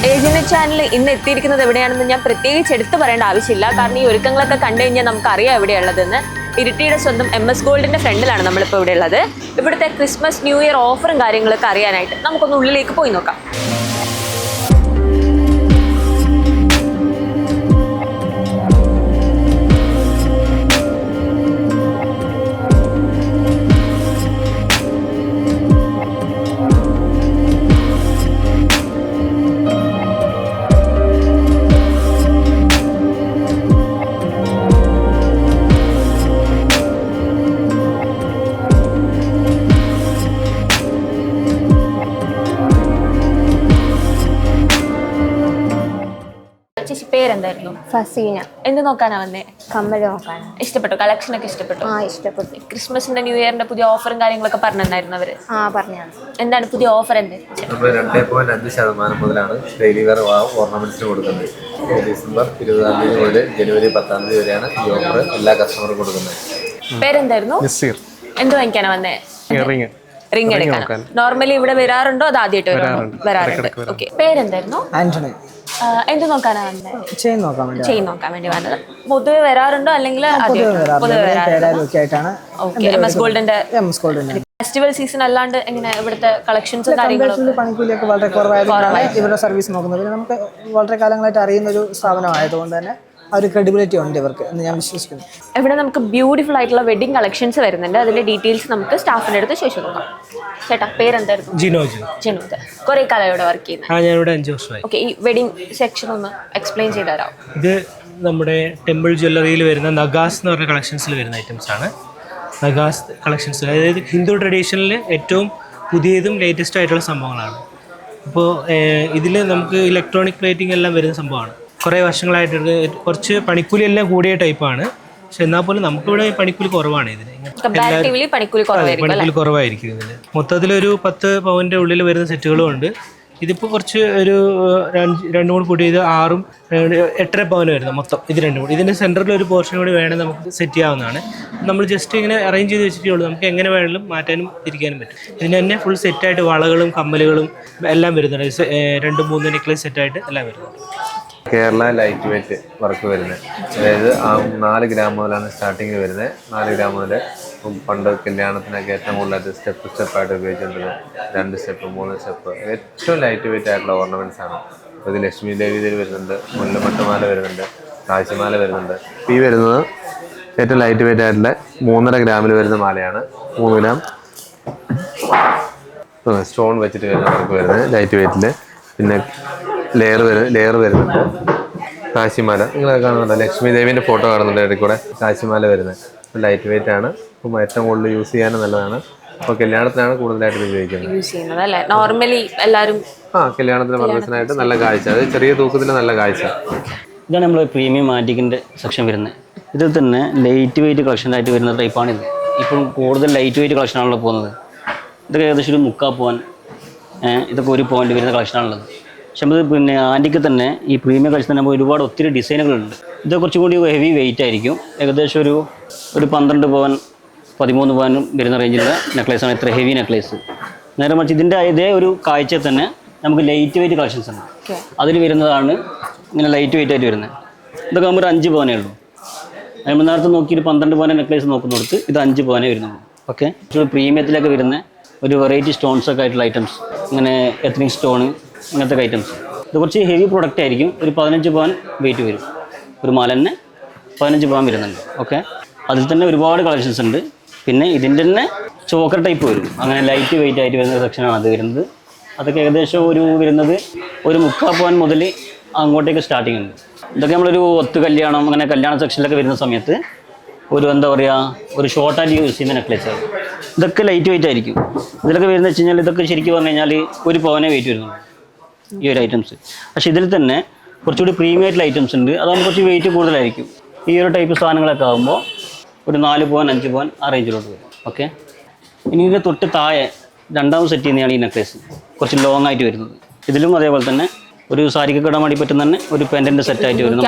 Agent channel ഇന്ന് എത്തിയിരിക്കുന്നത് എവിടെയാണെന്ന് ഞാൻ പ്രത്യേകിച്ച് എടുത്തു പറയേണ്ട ആവശ്യമില്ല. കാരണം ഈ ഒരുക്കങ്ങളൊക്കെ കണ്ടു കഴിഞ്ഞാൽ നമുക്കറിയാം എവിടെയുള്ളതെന്ന്. ഇരിട്ടിയുടെ സ്വന്തം MS ഗോൾഡിന്റെ ഫ്രണ്ടിലാണ് നമ്മളിപ്പോൾ ഇവിടെ ഉള്ളത്. ഇവിടുത്തെ ക്രിസ്മസ് ന്യൂ ഇയർ ഓഫറും കാര്യങ്ങളൊക്കെ അറിയാനായിട്ട് നമുക്കൊന്ന് ഉള്ളിലേക്ക് പോയി നോക്കാം. ചേച്ചി പേരെന്തായിരുന്നു? ഫസീന. എന്ത് നോക്കാനാ വന്നേ? കമ്മൽ നോക്കാനാ. ഇഷ്ടപ്പെട്ടു? കളക്ഷൻ ഒക്കെ ഇഷ്ടപ്പെട്ടു? ഇഷ്ടപ്പെട്ടു. ക്രിസ്മസിന്റെ ന്യൂ ഇയറിന്റെ പുതിയ ഓഫറും കാര്യങ്ങളൊക്കെ പറഞ്ഞിട്ടുണ്ടായിരുന്നു അവര്. പറഞ്ഞാണ്. എന്താണ് പുതിയ ഓഫർ? എന്ത്? 2.5% മുതലാണ് ഡെയിലി വെയർ ഓർണമെന്റ്സിന് കൊടുക്കുന്നത്. ഡിസംബർ 20 മുതൽ ജനുവരി 10 വരെയാണ് ഈ ഓഫർ എല്ലാ കസ്റ്റമർക്കും കൊടുക്കുന്നത്. പേരെന്തായിരുന്നു? എന്ത് വാങ്ങിക്കാനാ വന്നേ? റിംഗ് എടുക്കാൻ. നോർമലി ഇവിടെ വരാറുണ്ടോ? അത് ആദ്യമായിട്ട് വരാറുണ്ട്. ഓക്കെ. പേരെന്തായിരുന്നു? ആന്റണി. എന്ത് നോക്കാനാ വന്നേ? ചെയിൻ നോക്കാൻ വേണ്ടി വന്നത്. പൊതുവെ വരാറുണ്ടോ അല്ലെങ്കിൽ MS ഗോൾഡിന്റെ ഫെസ്റ്റിവൽ സീസൺ അല്ലാണ്ട് എങ്ങനെ ഇവിടുത്തെ കളക്ഷൻസും കാര്യങ്ങളും? പണിക്കൂലിയൊക്കെ വളരെ കുറവായതുകൊണ്ട് ഇവരുടെ സർവീസ് നോക്കുന്നത് നമുക്ക് വളരെ കാലങ്ങളായിട്ട് അറിയുന്ന ഒരു സ്ഥാപനമായതുകൊണ്ട് തന്നെ ആ ഒരു ക്രെഡിബിലിറ്റി ഉണ്ട് ഇവർക്ക് എന്ന് ഞാൻ വിശ്വസിക്കുന്നു. ഇവിടെ നമുക്ക് ബ്യൂട്ടിഫുൾ ആയിട്ടുള്ള വെഡിങ് കളക്ഷൻസ് വരുന്നുണ്ട്. അതിന്റെ ഡീറ്റെയിൽസ് നമുക്ക് സ്റ്റാഫിന്റെ അടുത്ത് ചോദിച്ചു നോക്കാം. ചേട്ടാ പേരെന്തായിരുന്നു? ജിനോദ്. കുറെ കാലം ഇവിടെ വർക്ക് ചെയ്യുന്നത്? 5 വർഷമായി. ഓക്കെ. ഈ വെഡിങ് സെക്ഷൻ ഒന്ന് എക്സ്പ്ലെയിൻ ചെയ്ത് തരാം. ഇത് നമ്മുടെ ടെമ്പിൾ ജ്വല്ലറിയിൽ വരുന്ന നഗാസ് എന്ന് പറഞ്ഞ കളക്ഷൻസിൽ വരുന്ന ഐറ്റംസ് ആണ്. നഗാസ് കളക്ഷൻസ് അതായത് ഹിന്ദു ട്രഡീഷനിൽ ഏറ്റവും പുതിയതും ലേറ്റസ്റ്റ് ആയിട്ടുള്ള സംഭവങ്ങളാണ്. അപ്പോൾ ഇതിൽ നമുക്ക് ഇലക്ട്രോണിക് പ്ലേറ്റിംഗ് എല്ലാം വരുന്ന സംഭവമാണ്. കുറേ വർഷങ്ങളായിട്ട് കുറച്ച് പണിക്കൂലി എല്ലാം കൂടിയ ടൈപ്പാണ്. പക്ഷെ എന്നാൽ പോലും നമുക്കിവിടെ പണിക്കൂലി കുറവാണ്. ഇതിന് പണിക്കൂലി കുറവായിരിക്കും. ഇതിന് മൊത്തത്തിലൊരു 10 പവൻ്റെ ഉള്ളിൽ വരുന്ന സെറ്റുകളും ഉണ്ട്. ഇതിപ്പോൾ കുറച്ച് ഒരു 2 കൂടി കൂടി ഇത് 6 8.5 പവന് വരുന്നത് മൊത്തം. ഇത് 2 കൂടി. ഇതിൻ്റെ സെൻറ്ററിൽ ഒരു പോർഷൻ കൂടി വേണമെങ്കിൽ നമുക്ക് സെറ്റ് ചെയ്യാവുന്നതാണ്. നമ്മൾ ജസ്റ്റ് ഇങ്ങനെ അറേഞ്ച് ചെയ്ത് വെച്ചിട്ടേ ഉള്ളൂ. നമുക്ക് എങ്ങനെ വേണമെങ്കിലും മാറ്റാനും തിരിക്കാനും പറ്റും. ഇതിന് തന്നെ ഫുൾ സെറ്റായിട്ട് വളകളും കമ്മലുകളും എല്ലാം വരുന്നുണ്ട്. 2-3 നെക്ലേസ് സെറ്റായിട്ട് എല്ലാം വരുന്നുണ്ട്. കേരള ലൈറ്റ് വെയിറ്റ് വർക്ക് വരുന്നത്, അതായത് 4 ഗ്രാം മുതലാണ് സ്റ്റാർട്ടിങ് വരുന്നത്. 4 ഗ്രാം മുതൽ പണ്ട് കല്യാണത്തിനൊക്കെ ഏറ്റവും കൂടുതലായിട്ട് സ്റ്റെപ്പായിട്ട് ഉപയോഗിച്ചിട്ടുള്ളത് 2 സ്റ്റെപ്പ് 3 സ്റ്റെപ്പ് ഏറ്റവും ലൈറ്റ് വെയിറ്റ് ആയിട്ടുള്ള ഓർണമെൻറ്റ്സ് ആണ്. അപ്പോൾ ഇത് ലക്ഷ്മി ദേവി വരുന്നുണ്ട്, മുല്ലമട്ടമാല വരുന്നുണ്ട്, കാശിമാല വരുന്നുണ്ട്. ഈ വരുന്നത് ഏറ്റവും ലൈറ്റ് വെയിറ്റ് ആയിട്ടുള്ള 3.5 ഗ്രാമിൽ വരുന്ന മാലയാണ്. 3 ഗ്രാം സ്റ്റോൺ വെച്ചിട്ട് വരുന്ന വർക്ക് വരുന്നത് ലൈറ്റ് വെയിറ്റിൽ. പിന്നെ ലെയർ വരുന്നുണ്ട്. കാശിമാല നിങ്ങളെ കാണുന്നുണ്ട്, ലക്ഷ്മി ദേവിൻ്റെ ഫോട്ടോ കാണുന്നുണ്ട് ഇടയ്ക്ക് കൂടെ. കാശിമാല വരുന്നത് ലൈറ്റ് വെയിറ്റ് ആണ്. അപ്പം ഏറ്റവും കൂടുതൽ യൂസ് ചെയ്യാനും നല്ലതാണ്. അപ്പോൾ കല്യാണത്തിനാണ് കൂടുതലായിട്ട് ഉപയോഗിക്കുന്നത്. നോർമലി എല്ലാവരും കല്യാണത്തിന് പർപ്പസിനായിട്ട് നല്ല കാഴ്ച, അത് ചെറിയ തൂക്കത്തിൽ നല്ല കാഴ്ച. ഇതാണ് നമ്മൾ പ്രീമിയം ആൻറ്റിക്കിൻ്റെ സെക്ഷൻ വരുന്നത്. ഇതിൽ തന്നെ ലൈറ്റ് വെയിറ്റ് കളക്ഷനായിട്ട് വരുന്ന ടൈപ്പാണിത്. ഇപ്പം കൂടുതൽ ലൈറ്റ് വെയിറ്റ് കളക്ഷനാണല്ലോ പോകുന്നത്. ഇതൊക്കെ ഏകദേശം ഒരു 3/4 പവൻ, ഇതൊക്കെ 1 പോയിന്റ് വരുന്ന കളക്ഷനാണുള്ളത്. പക്ഷെ നമ്മൾ പിന്നെ ആൻറ്റിക്ക് തന്നെ ഈ പ്രീമിയം കളക്ഷൻ തന്നെ നമുക്ക് ഒത്തിരി ഡിസൈനുകളുണ്ട്. ഇത് കുറച്ചും കൂടി ഹെവി വെയിറ്റ് ആയിരിക്കും. ഏകദേശം ഒരു 12 പവൻ 13 പവനും വരുന്ന റേഞ്ചിലുള്ള നെക്ലേസാണ് ഇത്ര ഹെവി നെക്ലേസ്. നേരെ മറിച്ച് ഇതിൻ്റെ ഇതേ ഒരു കാഴ്ച തന്നെ നമുക്ക് ലൈറ്റ് വെയിറ്റ് കളക്ഷൻസ് ഉണ്ട്. അതിൽ വരുന്നതാണ് ഇങ്ങനെ ലൈറ്റ് വെയിറ്റ് ആയിട്ട് വരുന്നത്. ഇതൊക്കെ ആകുമ്പോൾ ഒരു 5 പവനേ ഉള്ളൂ. നമ്മൾ നേരത്തെ നോക്കി ഒരു 12 പവൻ നെക്ലേസ് നോക്കുന്നിടത്ത് ഇത് 5 പവനേ വരുന്നുള്ളൂ. ഓക്കെ. പ്രീമിയത്തിലൊക്കെ വരുന്ന ഒരു വെറൈറ്റി സ്റ്റോൺസൊക്കെ ആയിട്ടുള്ള ഐറ്റംസ്, ഇങ്ങനെ എത്നിക് സ്റ്റോണ് ഇങ്ങനത്തെ ഐറ്റംസ്. ഇത് കുറച്ച് ഹെവി പ്രൊഡക്റ്റ് ആയിരിക്കും. ഒരു 15 പവൻ വെയിറ്റ് വരും. ഒരു മാല തന്നെ 15 പവൻ വരുന്നുണ്ട്. ഓക്കെ. അതിൽ തന്നെ ഒരുപാട് കളക്ഷൻസ് ഉണ്ട്. പിന്നെ ഇതിൻ്റെ തന്നെ ചോക്കർ ടൈപ്പ് വരും. അങ്ങനെ ലൈറ്റ് വെയിറ്റ് ആയിട്ട് വരുന്ന സെക്ഷനാണ് അത് വരുന്നത്. അതൊക്കെ ഏകദേശം വരുന്നത് ഒരു 3/4 പവൻ മുതൽ അങ്ങോട്ടേക്ക് സ്റ്റാർട്ടിങ് ഉണ്ട്. ഇതൊക്കെ നമ്മളൊരു ഒത്തു കല്യാണം അങ്ങനെ കല്യാണ സെക്ഷനിലൊക്കെ വരുന്ന സമയത്ത് ഒരു എന്താ പറയുക ഒരു ഷോർട്ടായിട്ട് യൂസ് ചെയ്യുന്ന നെക്ലേസാണ്. ഇതൊക്കെ ലൈറ്റ് വെയിറ്റ് ആയിരിക്കും. ഇതിലൊക്കെ വരുന്നത് വെച്ച് കഴിഞ്ഞാൽ ഇതൊക്കെ ശരിക്കും പറഞ്ഞു കഴിഞ്ഞാൽ 1 പവനേ വെയിറ്റ് വരുന്നുള്ളൂ ഈ ഒരു ഐറ്റംസ്. പക്ഷേ ഇതിൽ തന്നെ കുറച്ചുകൂടി പ്രീമിയം ആയിട്ടുള്ള ഐറ്റംസ് ഉണ്ട്. അതാകുമ്പോൾ കുറച്ച് വെയിറ്റ് കൂടുതലായിരിക്കും. ഈ ഒരു ടൈപ്പ് സാധനങ്ങളൊക്കെ ആകുമ്പോൾ ഒരു 4 പവൻ 5 പവൻ ആ റേഞ്ചിലോട്ട് വരും. ഓക്കെ. ഇനി ഇതിൻ്റെ തൊട്ട് താഴെ 2ാമത് സെറ്റ് ചെയ്യുന്നതാണ് ഈ നെക്ലേസ്. കുറച്ച് ലോങ് ആയിട്ട് വരുന്നത്. ഇതിലും അതേപോലെ തന്നെ ഒരു സാരിക്കൊക്കെ ഇടാൻ വേണ്ടി പറ്റുന്ന തന്നെ ഒരു പെൻഡൻ്റ് സെറ്റായിട്ട് വരുന്നത്.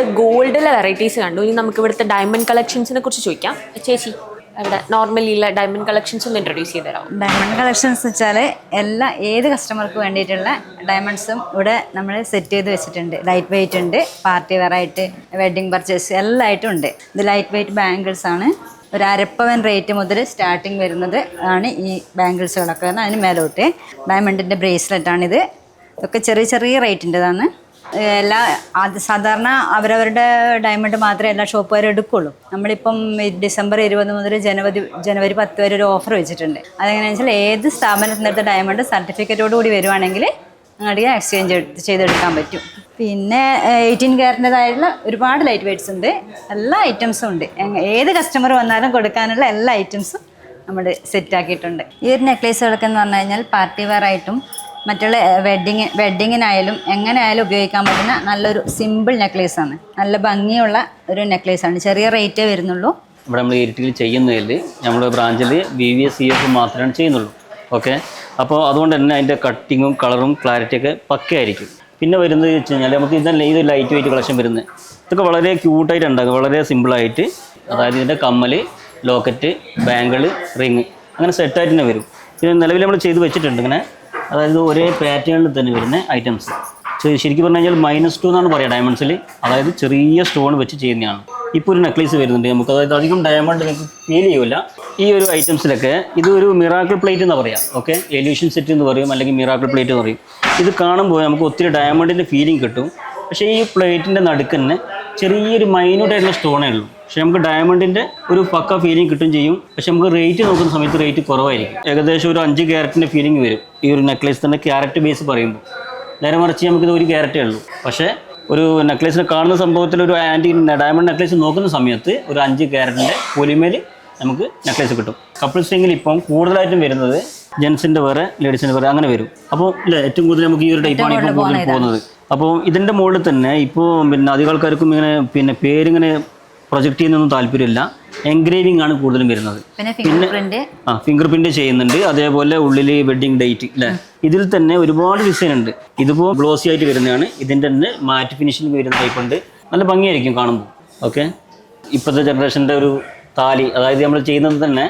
ഇവിടുത്തെ ഗോൾഡിലെ വെറൈറ്റീസ് കണ്ടു. ഇനി നമുക്ക് ഇവിടുത്തെ ഡയമണ്ട് കളക്ഷൻസിനെ കുറിച്ച് ചോദിക്കാം. ചേച്ചി ഇവിടെ നോർമലിയുള്ള ഡയമണ്ട് കളക്ഷൻസ് ഒന്ന് ഇൻട്രൊഡ്യൂസ് ചെയ്ത് തരാം. ഡയമണ്ട് കളക്ഷൻസ് വെച്ചാൽ ഏത് കസ്റ്റമർക്ക് വേണ്ടിയിട്ടുള്ള ഡയമണ്ട്സും ഇവിടെ നമ്മൾ സെറ്റ് ചെയ്ത് വെച്ചിട്ടുണ്ട്. ലൈറ്റ് വെയിറ്റ് ഉണ്ട്, പാർട്ടി വെയർ ആയിട്ട്, വെഡ്ഡിങ് പർച്ചേസ് എല്ലായിട്ടും ഉണ്ട്. ഇത് ലൈറ്റ് വെയിറ്റ് ബാംഗിൾസ് ആണ്. ഒരു അരപ്പവൻ റേറ്റ് മുതൽ സ്റ്റാർട്ടിങ് വരുന്നത് ആണ് ഈ ബാംഗിൾസുകളൊക്കെ. അതിന് മേലോട്ട് ഡയമണ്ടിൻ്റെ ബ്രേസ്ലെറ്റാണിത്. ഇതൊക്കെ ചെറിയ ചെറിയ റേറ്റിൻ്റെതാണ്. സാധാരണ അവരവരുടെ ഡയമണ്ട് മാത്രമേ എല്ലാ ഷോപ്പുകാരും എടുക്കുള്ളൂ. നമ്മളിപ്പം ഡിസംബർ 20 മുതൽ ജനുവരി 10 വരെ ഒരു ഓഫർ വെച്ചിട്ടുണ്ട്. അതെങ്ങനെയാണെന്ന് വെച്ചാൽ ഏത് സ്ഥാപനത്തിനടുത്ത ഡയമണ്ട് സർട്ടിഫിക്കറ്റോട് കൂടി വരുവാണെങ്കിൽ നിങ്ങൾക്ക് എക്സ്ചേഞ്ച് ചെയ്തെടുക്കാൻ പറ്റും. പിന്നെ 18 ക്യാരറ്റിൻ്റെതായിട്ടുള്ള ഒരുപാട് ലൈറ്റ് വെയ്റ്റ്സ് ഉണ്ട്. എല്ലാ ഐറ്റംസും ഉണ്ട്. ഏത് കസ്റ്റമർ വന്നാലും കൊടുക്കാനുള്ള എല്ലാ ഐറ്റംസും നമ്മൾ സെറ്റാക്കിയിട്ടുണ്ട്. ഈ ഒരു നെക്ലേസുകളൊക്കെ എന്ന് പറഞ്ഞു കഴിഞ്ഞാൽ പാർട്ടി വെയർ ആയിട്ടും മറ്റുള്ള വെഡ്ഡിങ്ങിനായാലും എങ്ങനെയായാലും ഉപയോഗിക്കാൻ പറ്റുന്ന നല്ലൊരു സിമ്പിൾ നെക്ലേസാണ്. നല്ല ഭംഗിയുള്ള ഒരു നെക്ലേസാണ്. ചെറിയ റേറ്റേ വരുന്നുള്ളൂ. ഇവിടെ നമ്മൾ ഇരിട്ടിയിൽ ചെയ്യുന്നതിൽ നമ്മുടെ ബ്രാഞ്ചിൽ VVS മാത്രമാണ് ചെയ്യുന്നുള്ളൂ. ഓക്കെ, അപ്പോൾ അതുകൊണ്ട് തന്നെ അതിൻ്റെ കട്ടിങ്ങും കളറും ക്ലാരിറ്റിയൊക്കെ പക്കയായിരിക്കും. പിന്നെ വരുന്നത് വെച്ച് കഴിഞ്ഞാൽ നമുക്ക് ഇതല്ല, ഇത് ലൈറ്റ് വെയിറ്റ് കളക്ഷൻ വരുന്നത്. ഇതൊക്കെ വളരെ ക്യൂട്ടായിട്ട് ഉണ്ടാകും, വളരെ സിമ്പിളായിട്ട്. അതായത് ഇതിൻ്റെ കമ്മൽ, ലോക്കറ്റ്, ബാങ്കിൾ, റിങ് അങ്ങനെ സെറ്റായിട്ട് തന്നെ വരും. പിന്നെ നിലവിൽ നമ്മൾ ചെയ്ത് വെച്ചിട്ടുണ്ട് ഇങ്ങനെ. അതായത് ഒരേ പാറ്റേണിൽ തന്നെ വരുന്ന ഐറ്റംസ്. ശരിക്കും പറഞ്ഞു കഴിഞ്ഞാൽ -2 എന്നാണ് പറയുക ഡയമണ്ട്സിൽ. അതായത് ചെറിയ സ്റ്റോൺ വെച്ച് ചെയ്യുന്നതാണ്. ഇപ്പോൾ ഒരു നെക്ലേസ് വരുന്നുണ്ട് നമുക്ക്. അതായത് അധികം ഡയമണ്ട് നിങ്ങൾക്ക് ഫീൽ ചെയ്യില്ല. ഈ ഒരു ഐറ്റംസിലൊക്കെ ഇതൊരു മിറാക്കിൾ പ്ലേറ്റ് എന്ന് പറയാം. ഓക്കെ, എല്യൂഷൻ സെറ്റ് എന്ന് പറയും, അല്ലെങ്കിൽ മിറാക്കിൾ പ്ലേറ്റ് എന്ന് പറയും. ഇത് കാണുമ്പോൾ നമുക്ക് ഒത്തിരി ഡയമണ്ടിൻ്റെ ഫീലിംഗ് കിട്ടും. പക്ഷേ ഈ പ്ലേറ്റിൻ്റെ നടുക്ക് തന്നെ ചെറിയൊരു മൈന്യൂട്ടായിട്ടുള്ള സ്റ്റോണേ ഉള്ളൂ. പക്ഷെ നമുക്ക് ഡയമണ്ടിൻ്റെ ഒരു പക്ക ഫീലിംഗ് കിട്ടും ചെയ്യും. പക്ഷെ നമുക്ക് റേറ്റ് നോക്കുന്ന സമയത്ത് റേറ്റ് കുറവായിരിക്കും. ഏകദേശം ഒരു 5 ക്യാരറ്റിൻ്റെ ഫീലിംഗ് വരും ഈ ഒരു നെക്ലേസ് തന്നെ ക്യാരറ്റ് ബേസ് പറയുമ്പോൾ. നേരെ മറിച്ച് നമുക്കിത് 1 ക്യാരറ്റേ ഉള്ളൂ. പക്ഷേ ഒരു നെക്ലേസിനെ കാണുന്ന സംഭവത്തിൽ ഒരു ഡയമണ്ട് നെക്ലേസ് നോക്കുന്ന സമയത്ത് ഒരു 5 ക്യാരറ്റിൻ്റെ പൊലിമേൽ നമുക്ക് നെക്ലേസ് കിട്ടും. കപ്പിൾസ് റിങ്ങിൽ ഇപ്പം കൂടുതലായിട്ടും വരുന്നത് ജെൻസിൻ്റെ വേറെ, ലേഡീസിൻ്റെ വേറെ അങ്ങനെ വരും. അപ്പോൾ ഇല്ല, ഏറ്റവും കൂടുതൽ നമുക്ക് ഈ ഒരു ടൈപ്പാണ് ഇപ്പോൾ കൂടുതൽ പോകുന്നത്. അപ്പോൾ ഇതിൻ്റെ മുകളിൽ തന്നെ ഇപ്പോൾ പിന്നെ അധികം ആൾക്കാർക്കും ഇങ്ങനെ പേരിങ്ങനെ പ്രൊജക്റ്റ് ചെയ്യുന്നൊന്നും താല്പര്യമില്ല. എൻഗ്രേവിംഗ് ആണ് കൂടുതലും വരുന്നത്. പിന്നെ ഫിംഗർ പ്രിന്റ് ചെയ്യുന്നുണ്ട്. അതേപോലെ ഉള്ളിൽ വെഡ്ഡിങ് ഡേറ്റ് അല്ലേ. ഇതിൽ തന്നെ ഒരുപാട് ഡിസൈൻ ഉണ്ട്. ഇതിപ്പോൾ ഗ്ലോസി ആയിട്ട് വരുന്നതാണ്. ഇതിൻ്റെ തന്നെ മാറ്റ് ഫിനിഷിംഗ് വരുന്ന ടൈപ്പ് ഉണ്ട്. നല്ല ഭംഗിയായിരിക്കും കാണുമ്പോൾ. ഓക്കെ, ഇപ്പോഴത്തെ ജനറേഷൻ്റെ ഒരു താലി, അതായത് നമ്മൾ ചെയ്യുന്നത് തന്നെ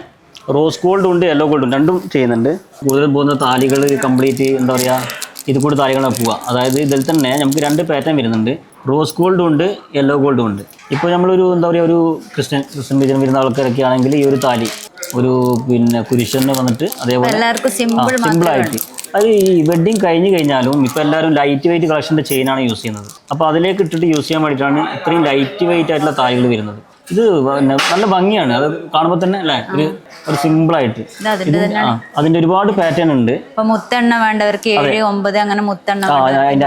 റോസ് ഗോൾഡ് ഉണ്ട്, യെല്ലോ ഗോൾഡ് ഉണ്ട്, രണ്ടും ചെയ്യുന്നുണ്ട്. കൂടുതൽ പോകുന്ന താലികൾ കംപ്ലീറ്റ് എന്താ പറയുക, ഇത് കൂടി താലികളാണ് പോവുക. അതായത് ഇതിൽ തന്നെ നമുക്ക് 2 പാറ്റേൺ വരുന്നുണ്ട്. റോസ് ഗോൾഡും ഉണ്ട്, യെല്ലോ ഗോൾഡും ഉണ്ട്. ഇപ്പോൾ നമ്മളൊരു എന്താ പറയുക, ഒരു ക്രിസ്ത്യൻ വിജയം വരുന്ന ആൾക്കാരൊക്കെ ആണെങ്കിൽ ഈ ഒരു താലി ഒരു പിന്നെ കുരിശന് വന്നിട്ട് അതേപോലെ സിമ്പിളായിട്ട്. അത് ഈ വെഡ്ഡിങ് കഴിഞ്ഞ് കഴിഞ്ഞാലും ഇപ്പോൾ എല്ലാവരും ലൈറ്റ് വെയിറ്റ് കളക്ഷൻ്റെ ചെയിനാണ് യൂസ് ചെയ്യുന്നത്. അപ്പോൾ അതിലേക്ക് ഇട്ടിട്ട് യൂസ് ചെയ്യാൻ വേണ്ടിയിട്ടാണ് ഇത്രയും ലൈറ്റ് വെയിറ്റ് ആയിട്ടുള്ള താലികൾ വരുന്നത്. ഇത് നല്ല ഭംഗിയാണ്. അത് കാണുമ്പോൾ തന്നെ അല്ലേ, ഒരു സിമ്പിളായിട്ട്. അതിന്റെ ഒരുപാട് പാറ്റേൺ ഉണ്ട്. മുത്തെണ്ണ വേണ്ടവർക്ക് 7, 9 അങ്ങനെ മുത്തെണ്ണ. അതിന്റെ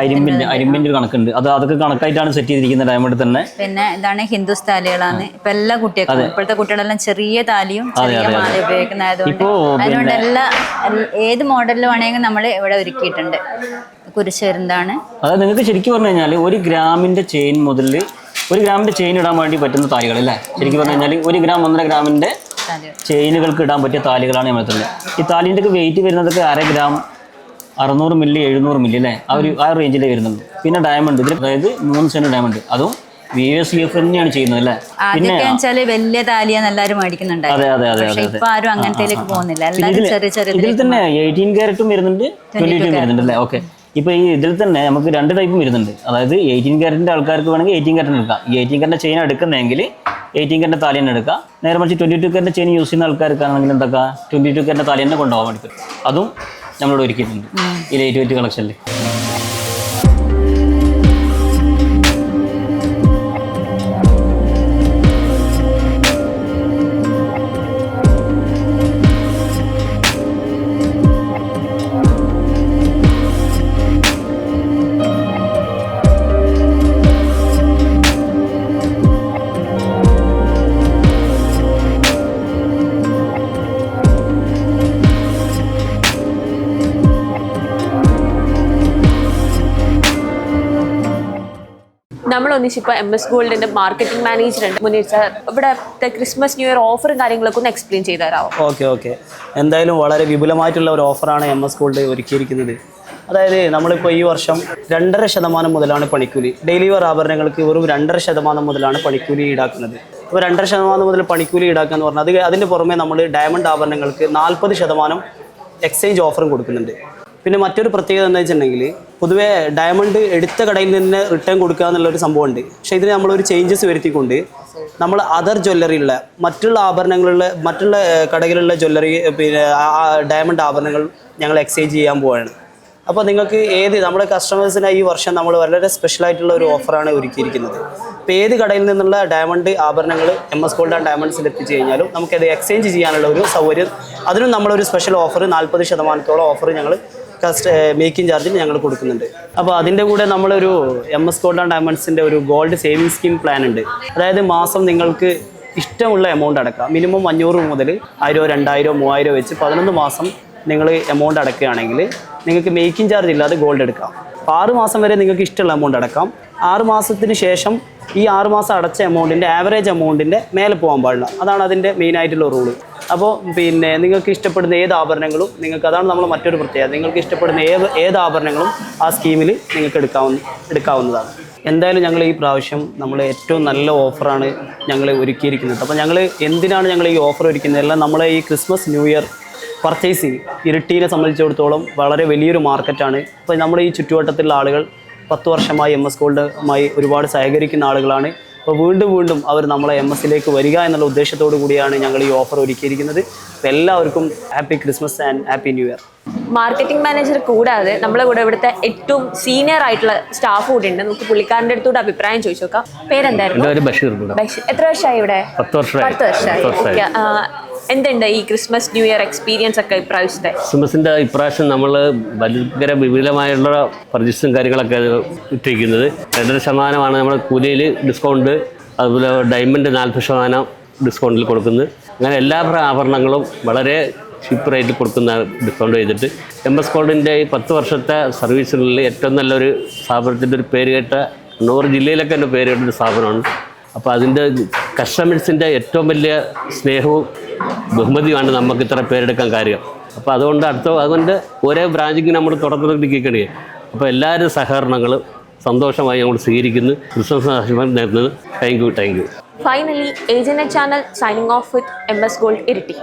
അരിമ്പിന്റെ കണക്കുണ്ട്. അതൊക്കെ കണക്കായിട്ടാണ് സെറ്റ് ചെയ്തിരിക്കുന്നത് ഡയമണ്ട് തന്നെ. പിന്നെ ഇതാണ് ഹിന്ദുസ് താലികളാണ്. ഇപ്പൊ എല്ലാ കുട്ടികൾക്കും, ഇപ്പോഴത്തെ കുട്ടികളെല്ലാം ചെറിയ താലിയും ചെറിയ മാല ഉപയോഗിക്കുന്നതായതുകൊണ്ട് അതുകൊണ്ട് ഏത് മോഡലിൽ വേണമെങ്കിൽ നമ്മൾ ഇവിടെ ഒരുക്കിയിട്ടുണ്ട്. കുരിശ് വരുന്നതാണ്. അതായത് നിങ്ങൾക്ക് ശരിക്കും പറഞ്ഞു കഴിഞ്ഞാൽ 1 ഗ്രാമിന്റെ ചെയിൻ മുതൽ 1 ഗ്രാമിന്റെ ചെയിൻ ഇടാൻ വേണ്ടി പറ്റുന്ന താലികൾ അല്ലേ. ശരിക്കും പറഞ്ഞു കഴിഞ്ഞാൽ 1 ഗ്രാം 1.5 ഗ്രാമിന്റെ ചെയിനുകൾക്ക് ഇടാൻ പറ്റിയ താലികളാണ് നമ്മൾ. ഈ താലിൻ്റെ ഒക്കെ വെയിറ്റ് വരുന്നതൊക്കെ 1/2 ഗ്രാം, 600 മില്ലി, 700 മില്ലി അല്ലേ, ആ റേഞ്ചിലേ വരുന്നുണ്ട്. പിന്നെ ഡയമണ്ട് ഇതിൽ അതായത് 3 സെന്റ് ഡയമണ്ട്, അതും VVS തന്നെയാണ് ചെയ്യുന്നത് അല്ലേ. പിന്നെ വലിയ താലിയാണ് എല്ലാവരും മേടിക്കുന്നുണ്ട്. ഇപ്പൊ ആരും അങ്ങനത്തേക്ക് പോകുന്നില്ല. ഇതിൽ തന്നെ 18 ക്യാരറ്റും വരുന്നുണ്ട്, 22 വരുന്നുണ്ട് അല്ലേ. ഓക്കെ, ഇപ്പോൾ ഈ ഇതിൽ തന്നെ നമുക്ക് 2 ടൈപ്പും വരുന്നുണ്ട്. അതായത് 18 ക്യാരറ്റിൻ്റെ ആൾക്കാർക്ക് വേണമെങ്കിൽ 18 ക്യാരറ്റിന് എടുക്കാം. ഈ 18 ക്യാരറ്റിൻ്റെ ചെയിൻ എടുക്കുന്നതെങ്കിൽ 18 ക്യാരറ്റിൻ്റെ താലി തന്നെ എടുക്കാം. നേരെ മറിച്ച് 22 ക്യാരറ്റിൻ്റെ ചെയിൻ യൂസ് ചെയ്യുന്ന ആൾക്കാർക്കാണെങ്കിൽ എന്താ 22 ക്യാരറ്റിൻ്റെ താലി തന്നെ കൊണ്ടുപോകാൻ വേണ്ടി പറ്റും. അതും നമ്മളിവിടെ ഒരുക്കിയിട്ടുണ്ട് ഈ ലൈറ്റ് വെയിറ്റ് കളക്ഷനിൽ. നമ്മൾ ഒന്നിച്ചിപ്പോൾ MS ഗോൾഡിന്റെ മാർക്കറ്റിംഗ് മാനേജർ ഉണ്ട് മുനീർ സാർ. ഇവിടുത്തെ ക്രിസ്മസ് ന്യൂ ഇയർ ഓഫറും കാര്യങ്ങളൊക്കെ ഒന്ന് എക്സ്പ്ലെയിൻ ചെയ്തു തരാമോ? ഓക്കെ, എന്തായാലും വളരെ വിപുലമായിട്ടുള്ള ഒരു ഓഫറാണ് MS ഗോൾഡ് ഒരുക്കിയിരിക്കുന്നത്. അതായത് നമ്മളിപ്പോൾ ഈ വർഷം 2.5% മുതലാണ് പണിക്കൂലി. ഡെയിലി വെയർ ആഭരണങ്ങൾക്ക് വെറും 2.5% മുതലാണ് പണിക്കൂലി ഈടാക്കുന്നത്. അപ്പോൾ 2.5% മുതൽ പണിക്കൂലി ഈടാക്കുക എന്ന് പറഞ്ഞാൽ അതിൻ്റെ പുറമെ നമ്മൾ ഡയമണ്ട് ആഭരണങ്ങൾക്ക് 40% എക്സ്ചേഞ്ച് ഓഫറും കൊടുക്കുന്നുണ്ട്. പിന്നെ മറ്റൊരു പ്രത്യേകത എന്താ വെച്ചിട്ടുണ്ടെങ്കിൽ പൊതുവേ ഡയമണ്ട് എടുത്ത കടയിൽ നിന്ന് റിട്ടേൺ കൊടുക്കുക എന്നുള്ളൊരു സംഭവമുണ്ട്. പക്ഷേ ഇതിന് നമ്മളൊരു ചേഞ്ചസ് വരുത്തിക്കൊണ്ട് നമ്മൾ അതർ ജ്വല്ലറിയുള്ള മറ്റുള്ള ആഭരണങ്ങളുള്ള മറ്റുള്ള കടകളിലുള്ള ജ്വല്ലറി പിന്നെ ഡയമണ്ട് ആഭരണങ്ങൾ ഞങ്ങൾ എക്സ്ചേഞ്ച് ചെയ്യാൻ പോവുകയാണ്. അപ്പോൾ നിങ്ങൾക്ക് നമ്മുടെ കസ്റ്റമേഴ്സിനായി ഈ വർഷം നമ്മൾ വളരെ സ്പെഷ്യലായിട്ടുള്ള ഒരു ഓഫറാണ് ഒരുക്കിയിരിക്കുന്നത്. ഇപ്പോൾ ഏത് കടയിൽ നിന്നുള്ള ഡയമണ്ട് ആഭരണങ്ങൾ MS Gold ആൻഡ് ഡയമണ്ട്സിൽ എത്തിച്ചു കഴിഞ്ഞാലും നമുക്കത് എക്സ്ചേഞ്ച് ചെയ്യാനുള്ള ഒരു സൗകര്യം, അതിനും നമ്മളൊരു സ്പെഷ്യൽ ഓഫർ 40% ഓഫർ ഞങ്ങൾ മേക്കിംഗ് ചാർജിൽ ഞങ്ങൾ കൊടുക്കുന്നുണ്ട്. അപ്പോൾ അതിൻ്റെ കൂടെ നമ്മളൊരു MS Gold ആൻഡ് ഡയമണ്ട്സിൻ്റെ ഒരു ഗോൾഡ് സേവിങ് സ്കീം പ്ലാൻ ഉണ്ട്. അതായത് മാസം നിങ്ങൾക്ക് ഇഷ്ടമുള്ള എമൗണ്ട് അടക്കാം. മിനിമം 500 മുതൽ 1000, 2000, 3000 വെച്ച് 11 മാസം നിങ്ങൾ എമൗണ്ട് അടക്കുകയാണെങ്കിൽ നിങ്ങൾക്ക് മേക്കിംഗ് ചാർജ് ഇല്ലാതെ ഗോൾഡ് എടുക്കാം. അപ്പോൾ 6 മാസം വരെ നിങ്ങൾക്ക് ഇഷ്ടമുള്ള എമൗണ്ട് അടക്കാം. 6 മാസത്തിന് ശേഷം ഈ 6 മാസം അടച്ച എമൗണ്ടിൻ്റെ ആവറേജ് എമൗണ്ടിൻ്റെ മേലെ പോകാൻ പാടില്ല. അതാണ് അതിൻ്റെ മെയിനായിട്ടുള്ള റൂള്. അപ്പോൾ പിന്നെ നിങ്ങൾക്ക് ഇഷ്ടപ്പെടുന്ന ഏത് ആഭരണങ്ങളും അതാണ് നമ്മൾ മറ്റൊരു പ്രത്യേകത, നിങ്ങൾക്ക് ഇഷ്ടപ്പെടുന്ന ഏത് ആഭരണങ്ങളും ആ സ്കീമിൽ നിങ്ങൾക്ക് എടുക്കാവുന്നതാണ്. എന്തായാലും ഞങ്ങൾ ഈ പ്രാവശ്യം നമ്മൾ ഏറ്റവും നല്ല ഓഫറാണ് ഞങ്ങൾ ഒരുക്കിയിരിക്കുന്നത്. അപ്പോൾ എന്തിനാണ് ഞങ്ങൾ ഈ ഓഫർ ഒരുക്കുന്നത്? എല്ലാം നമ്മളെ ഈ ക്രിസ്മസ് ന്യൂ ഇയർ പർച്ചേസിങ് ഇരിട്ടീനെ സംബന്ധിച്ചിടത്തോളം വളരെ വലിയൊരു മാർക്കറ്റാണ്. ഇപ്പോൾ നമ്മുടെ ഈ ചുറ്റുവട്ടത്തുള്ള ആളുകൾ 10 വർഷമായി MS Goldമായി ഒരുപാട് സഹകരിക്കുന്ന ആളുകളാണ്. അപ്പോൾ വീണ്ടും അവർ നമ്മളെ MS-ലേക്ക് വരിക എന്നുള്ള ഉദ്ദേശത്തോടു കൂടിയാണ് ഞങ്ങൾ ഈ ഓഫർ ഒരുക്കിയിരിക്കുന്നത്. അപ്പോൾ എല്ലാവർക്കും happy Christmas and happy new year. Marketing manager കൂടാതെ നമ്മളെ കൂടെ ഇവിടുത്തെ ഏറ്റവും സീനിയർ ആയിട്ടുള്ള സ്റ്റാഫ് കൂടി ഉണ്ട്. നമുക്ക് പുള്ളിക്കാരൻ്റെ അടുത്തോട് അഭിപ്രായം ചോദിച്ചു നോക്കാം. പേരെന്തായിരുന്നു? ബഷീർ. എത്ര വർഷമായി ഇവിടെ? 10 വർഷമായി. എന്തുണ്ട് ഈ ക്രിസ്മസ് ന്യൂ ഇയർ എക്സ്പീരിയൻസ് ഒക്കെ ഇപ്രാവശ്യത്തെ? ക്രിസ്മസിൻ്റെ ഇപ്രാവശ്യം നമ്മൾ ഭയങ്കര വിപുലമായുള്ള പർച്ചേസും കാര്യങ്ങളൊക്കെ ഇട്ടിരിക്കുന്നത്. 2% നമ്മുടെ കൂലിയിൽ ഡിസ്കൗണ്ട്, അതുപോലെ ഡയമണ്ട് 40% ഡിസ്കൗണ്ടിൽ കൊടുക്കുന്നത്. അങ്ങനെ എല്ലാ ആഭരണങ്ങളും വളരെ ചീപ്പ് റേറ്റിൽ കൊടുക്കുന്ന ഡിസ്കൗണ്ട് ചെയ്തിട്ട് MS Goldൻ്റെ ഈ 10 വർഷത്തെ സർവീസുകളിൽ ഏറ്റവും നല്ലൊരു സ്ഥാപനത്തിൻ്റെ ഒരു പേര് കേട്ട കണ്ണൂർ ജില്ലയിലൊക്കെ എൻ്റെ പേര് കേട്ടൊരു സ്ഥാപനമാണ്. അപ്പോൾ അതിൻ്റെ കസ്റ്റമേഴ്സിൻ്റെ ഏറ്റവും വലിയ സ്നേഹവും ബഹുമതിയുമാണ് നമുക്ക് ഇത്ര പേരെടുക്കാൻ കാര്യം. അപ്പോൾ അതുകൊണ്ട് ഓരോ ബ്രാഞ്ചിങ് നമ്മൾ തുടർന്നുകൊണ്ടിരിക്കുകയാണ്. അപ്പോൾ എല്ലാവരും സഹകരണങ്ങളും സന്തോഷമായി നമ്മൾ സ്വീകരിക്കുന്നു. ക്രിസ്മസ് നേരുന്നത്. Thank you. Finally, AJNet channel signing off with MS Gold Iritty.